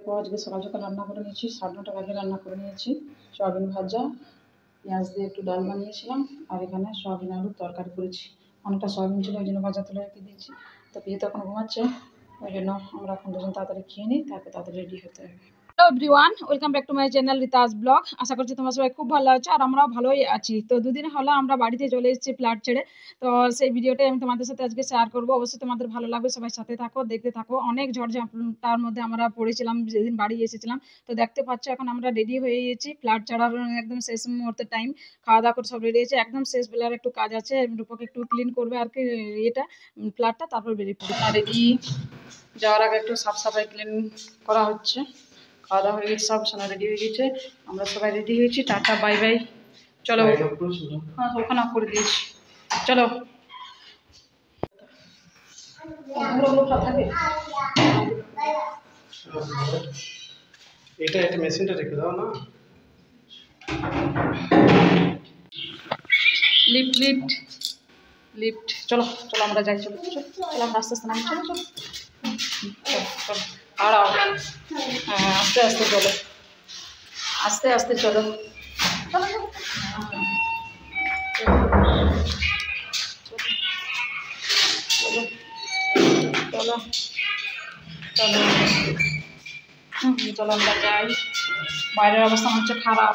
দেখো আজকে সকাল সকাল রান্না করে নিয়েছি, 9:30 আগে রান্না করে নিয়েছি। সয়াবিন ভাজা, পেঁয়াজ দিয়ে একটু ডাল বানিয়েছিলাম, আর এখানে সয়াবিন আলুর তরকারি করেছি। অনেকটা সয়াবিন ছিল, ওই জন্য ভাজা তুলে রেখে দিয়েছি। তো পিয়ে তখন ঘুমাচ্ছে, ওই জন্য আমরা এখন দুজন তাড়াতাড়ি খেয়ে নিই, তারপরে তাড়াতাড়ি রেডি হতে হবে। Hello everyone, welcome back to my channel Rita's vlog. আশা করছি তোমরা সবাই খুব ভালো আছো, আর আমরাও ভালোই আছি। তো দুদিন হলো আমরা বাড়িতে চলে এসেছি ফ্ল্যাট ছেড়ে। তো সেই ভিডিওটাই আমি তোমাদের সাথে আজকে শেয়ার করবো। অবশ্যই তোমাদের ভালো লাগবে, সবাই সাথে থাকো, দেখতে থাকো। অনেক ঝড়ঝাপটার মধ্যে আমরা পড়েছিলাম যেদিন বাড়ি এসেছিলাম। তো দেখতে পাচ্ছ এখন আমরা রেডি হয়ে গেছি, ফ্ল্যাট ছাড়ার একদম শেষ মুহূর্তের টাইম। খাওয়া দাওয়া করে সব রেডি হয়েছে, একদম শেষ বেলার একটু কাজ আছে, রূপকে একটু ক্লিন করবে আর কি এটা ফ্ল্যাটটা, তারপর বেরিয়ে পড়বে। রেডি যাওয়ার আগে একটু সাফ সাফাই ক্লিন করা হচ্ছে। খাওয়া দাওয়া হয়ে গেছে, সব সোনা রেডি হয়ে গেছে, আমরা সবাই রেডি হয়েছি। টাটা বাই বাই, চলো। হ্যাঁ ওখানে অফ করে দিয়েছি, চলো। এটা একটা মেশিনটা রেখে দাও না। লিফট লিফট লিফট, চলো চলো আমরা যাই, চলো চলো আমরা আস্তে আস্তে নামি, চলো চলো চলো আড়াও। হ্যাঁ আস্তে আস্তে চলো, আস্তে আস্তে চলো, চলো চলো চলো চলো চলো আমরা যাই। বাইরের অবস্থা হচ্ছে খারাপ,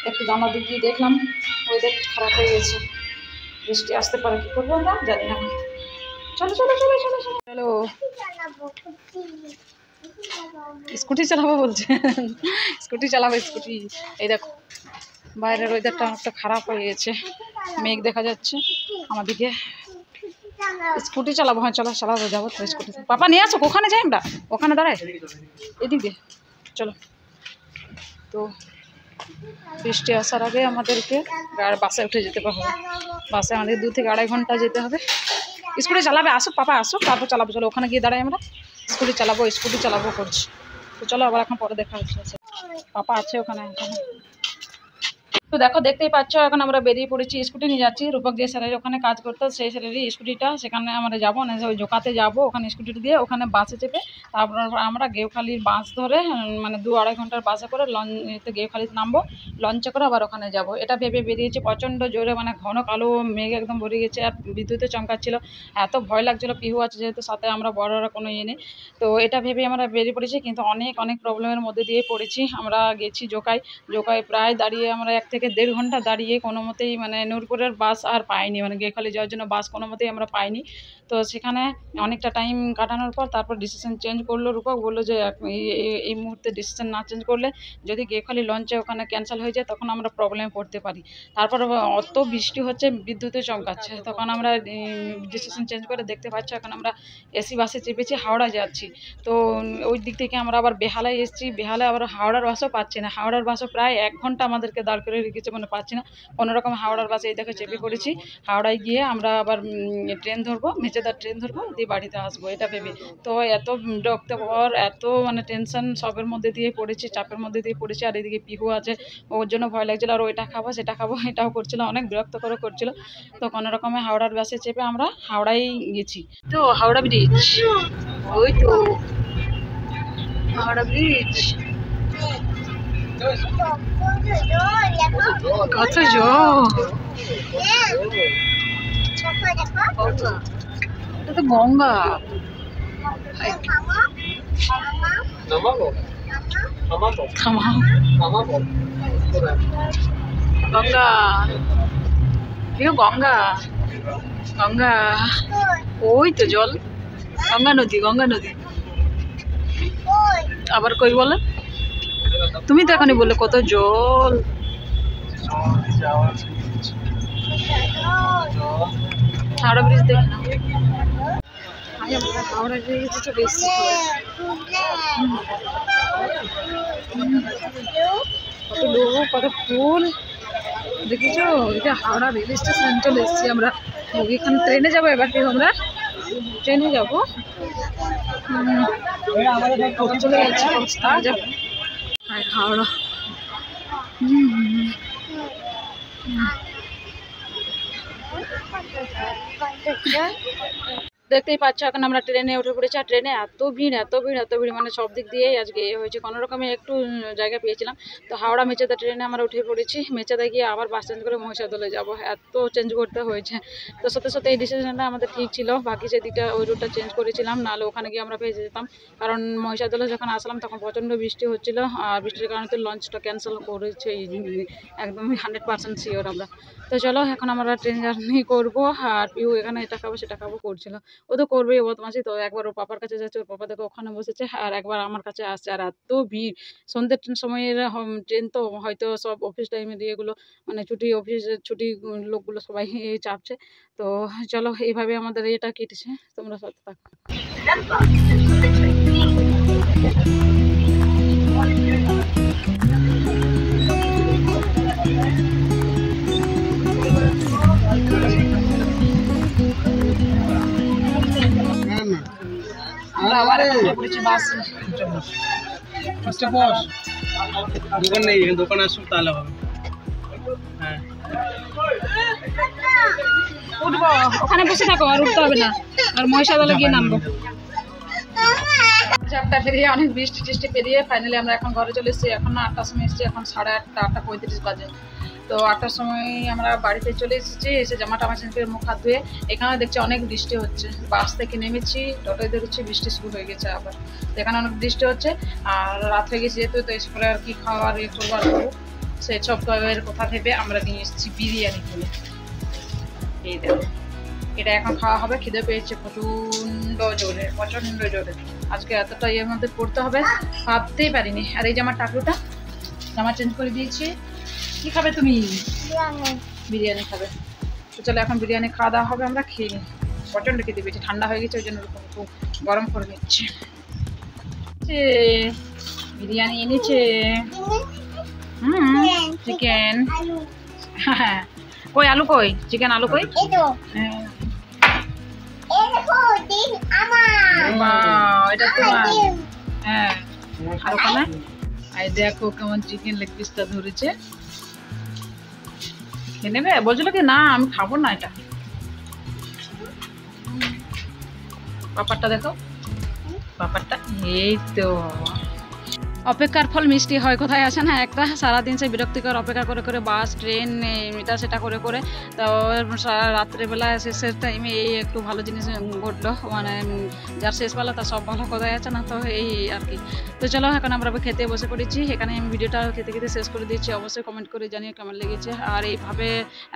একটু জানলার দিক দিয়ে দেখলাম, ওয়েদার খারাপ হয়ে গেছে, বৃষ্টি আসতে পারে, কি করবো আমরা জানি না। চলো চলো চলো চলো চলো চলো। স্কুটি চালাবো বলছে, স্কুটি চালাবো স্কুটি। এই দেখো বাইরের ওয়েদারটা অনেকটা খারাপ হয়ে গেছে, মেঘ দেখা যাচ্ছে আমাদিকে। স্কুটি চালাবো, হ্যাঁ চলো চালাবো, যাবো তো স্কুটি। পাপা নিয়ে আসো, ওখানে যাই আমরা, ওখানে দাঁড়াই, এদিক দিয়ে চলো। তো বৃষ্টি আসার আগে আমাদেরকে বাসে উঠে যেতে হবে। বাসে আমাদের 2 থেকে 2.5 ঘন্টা যেতে হবে। স্কুটি চালাবে, আসুক পাপা আসুক, তারপর চালাবো। চলো ওখানে গিয়ে দাঁড়াই আমরা, স্কুটি চালাবো করছি। তো চলো আবার এখন পরে দেখা হচ্ছে, পাপা আছে ওখানে। তো দেখো দেখতেই পাচ্ছ এখন আমরা বেরিয়ে পড়েছি, স্কুটি নিয়ে যাচ্ছি। রূপক যে স্যারের ওখানে কাজ করতো, সেই স্যারেরই স্কুটিটা, সেখানে আমরা যাবো না, ওই জোকাতে যাবো, ওখানে স্কুটিটা দিয়ে ওখানে বাসে চেপে তারপর আমরা গেউখালির বাস ধরে মানে 2-2.5 ঘন্টার বাসে করে লঞ্চে গেউখালিতে নামবো, লঞ্চে করে আবার ওখানে যাব। এটা ভেবে বেরিয়েছি, প্রচণ্ড জোরে মানে ঘন কালো মেঘ একদম ভরে গেছে, আর বিদ্যুতে চমকাচ্ছিল, এত ভয় লাগছিলো। পিহু আছে যেহেতু সাথে, আমরা বড়রা কোনো ইয়ে নেই। তো এটা ভেবে আমরা বেরিয়ে পড়েছি, কিন্তু অনেক অনেক প্রবলেমের মধ্যে দিয়ে পড়েছি। আমরা গেছি জোকায় প্রায় দাঁড়িয়ে আমরা 1 থেকে 1.5 ঘন্টা দাঁড়িয়ে কোনো মতেই মানে নূরপুরের বাস আর পাইনি, মানে গেখালি যাওয়ার জন্য বাস কোনো মতেই আমরা পাইনি। তো সেখানে অনেকটা টাইম কাটানোর পর তারপর ডিসিশন চেঞ্জ করলো রূপক, বললো যে এই মুহূর্তে ডিসিশন না চেঞ্জ করলে যদি গেখালি লঞ্চে ওখানে ক্যান্সেল হয়ে যায় তখন আমরা প্রবলেমে পড়তে পারি। তারপর অত বৃষ্টি হচ্ছে, বিদ্যুতে চমকাচ্ছে, তখন আমরা ডিসিশন চেঞ্জ করে দেখতে পাচ্ছি এখন আমরা এসি বাসে চেপেছি, হাওড়া যাচ্ছি। তো ওই দিক থেকে আমরা আবার বেহালায় এসেছি, বেহালায় আবার হাওড়ার বাসও পাচ্ছি না। হাওড়ার বাসও প্রায় 1 ঘন্টা আমাদেরকে দাঁড় করে রেখেছে, মানে পাচ্ছি না। কোনোরকম হাওড়ার বাসে এই দেখে চেপে পড়েছি। হাওড়ায় গিয়ে আমরা আবার ট্রেন ধরবো, মেচেদার ট্রেন ধরবো, দিয়ে বাড়িতে আসবো এটা ভেবে। তো এত বিরক্তকর, এত মানে টেনশন সবের মধ্যে দিয়ে পড়েছি, চাপের মধ্যে দিয়ে পড়েছি। আর এদিকে পিহু আছে, ওর জন্য ভয় লাগছিলো, আর ওইটা খাবো সেটা খাবো এটাও করছিল, অনেক বিরক্তকর করছিল। তো কোনো রকমে হাওড়ার বাসে চেপে আমরা হাওড়ায় গেছি। তো হাওড়া ব্রিজ, ওই তো হাওড়া ব্রিজ, কত জল, এটা তো গঙ্গা। গঙ্গা, গঙ্গা গঙ্গা, ওই তো জল, গঙ্গা নদী। আবার কই বলে, তুমি তো এখনই বললে কত জল। হাওড়া ব্রিজ দেখ না, হাওড়া ব্রিজ তো বেশি কত লোক, কত ফুল দেখেছো। এটা হাওড়া রেল স্টেশন চলে এসেছি আমরা, এখানে ট্রেনে যাবো। এবার আমরা ট্রেনে যাবো, চলে যাচ্ছি হাওড়া। দেখতেই পাচ্ছ এখন আমরা ট্রেনে উঠে পড়েছি। আর ট্রেনে এত ভিড় মানে সব দিক দিয়েই আজকে হয়েছে। কোনো রকমে একটু জায়গা পেয়েছিলাম, তো হাওড়া মেচেদা ট্রেনে আমরা উঠে পড়েছি। মেচেদা গিয়ে আবার বাস চেঞ্জ করে মহিষাদলে যাবো, এত চেঞ্জ করতে হয়েছে। তো সাথে এই ডিসিশনটা আমাদের ঠিক ছিল, বাকি যে দিকটা ওই রুটটা চেঞ্জ করেছিলাম, নাহলে ওখানে গিয়ে আমরা পেয়ে যেতাম। কারণ মহিষাদলে যখন আসলাম তখন প্রচণ্ড বৃষ্টি হচ্ছিল, আর বৃষ্টির কারণে তো লঞ্চটা ক্যান্সেল করেছে একদমই 100% শিওর আমরা। তো চলো এখন আমরা ট্রেন জার্নি করবো। আর পিউ এখানে এটা খাবো সেটা খাবো করছিল, ও তো করবেই বদমাশি। তো একবার ওর পাপার কাছে যাচ্ছে, ওর পাপা দেখো ওখানে বসেছে, আর একবার আমার কাছে আসছে। আর এত ভিড়, সন্ধ্যের সময়ের ট্রেন তো হয়তো সব অফিস টাইমের এগুলো মানে অফিসের ছুটি লোকগুলো সবাই চাপছে। তো চলো এইভাবে আমাদের এটা কেটেছে, তোমরা সাথে থাকো। দোকান নেই, দোকান আসুক তাহলে হবে। হ্যাঁ উঠবো, ওখানে বসে থাকো, আর উঠতে হবে না। আর মহিষাদলে গিয়ে নামবো। চাপটা পেরিয়ে অনেক বৃষ্টি টিষ্টি পেরিয়ে ফাইনালি আমরা এখন ঘরে চলে এসেছি। এখন 8টার সময় এসেছি, এখন 8:30, 8:35 বাজে। তো 8টার সময় আমরা বাড়িতে চলে এসেছি, এসে জামা টামা চেঞ্জ করে মুখ হাত ধুয়ে এখানে দেখছি অনেক বৃষ্টি হচ্ছে। বাস থেকে নেমেছি, টোটোয় বেরোচ্ছি, বৃষ্টি শুরু হয়ে গেছে আবার। এখানে অনেক বৃষ্টি হচ্ছে, আর রাত হয়ে গেছে যেহেতু, তো স্কুলে আর কি খাওয়ার করবো আর করবো সেসব কথা ভেবে আমরা নিয়ে এসেছি বিরিয়ানি কিনে। এই দেখো, এটা এখন খাওয়া হবে। খিদে পেয়েছে প্রচণ্ড জোরে। আজকে এতটা ইয়ের মধ্যে পড়তে হবে ভাবতেই পারিনি। আর এই যে আমার টাকলুটা, জামা চেঞ্জ করে দিয়েছি। কি খাবে তুমি? বিরিয়ানি খাবে। তো চলো এখন বিরিয়ানি খাওয়া দাওয়া হবে, আমরা খেয়ে নিই। প্রচণ্ড খিদে পেয়েছে, ঠান্ডা হয়ে গেছে, ওই জন্য একটু গরম করে নিচ্ছে। বিরিয়ানি এনেছে, চিকেন। হ্যাঁ, কই আলু কই? চিকেন আলু কই? এটা তোমার? হ্যাঁ, আর ওখানে দেখো কেমন চিকেন লেগ পিসটা ধরেছে। খেয়ে নেবে? বলছিল কি না আমি খাবো না এটা। পাপারটা দেখো, পাপারটা। এই তো অপেক্ষার ফল মিষ্টি হয়, কোথায় আছে না একটা। সারাদিন সে বিরক্তিকর অপেক্ষা করে করে বাস ট্রেন এটা সেটা করে করে, তো রাত্রেবেলা শেষের টাইমে এই একটু ভালো জিনিস ঘটলো, মানে যার শেষবেলা তার সব ভালো, কোথায় আছে না। তো এই আর কি। তো চলো এখন আমরা খেতে বসে পড়েছি। এখানে আমি ভিডিওটা খেতে খেতে শেষ করে দিচ্ছি। অবশ্যই কমেন্ট করে জানিয়ে কেমন লেগেছে। আর এইভাবে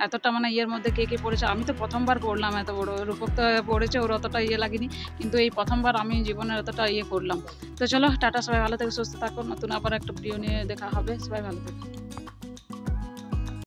এতটা মানে ইয়ের মধ্যে কে পড়েছে, আমি তো প্রথমবার পড়লাম এত বড়। রূপক তো পড়েছে, ওর অতটা ইয়ে লাগেনি, কিন্তু এই প্রথমবার আমি জীবনের এতটা ইয়ে করলাম। তো চলো টাটা, সবাই ভালো থেকে সুস্থ থাকো। নতুন আবার একটা ভিডিও নিয়ে দেখা হবে, সবাই ভালো থাকো।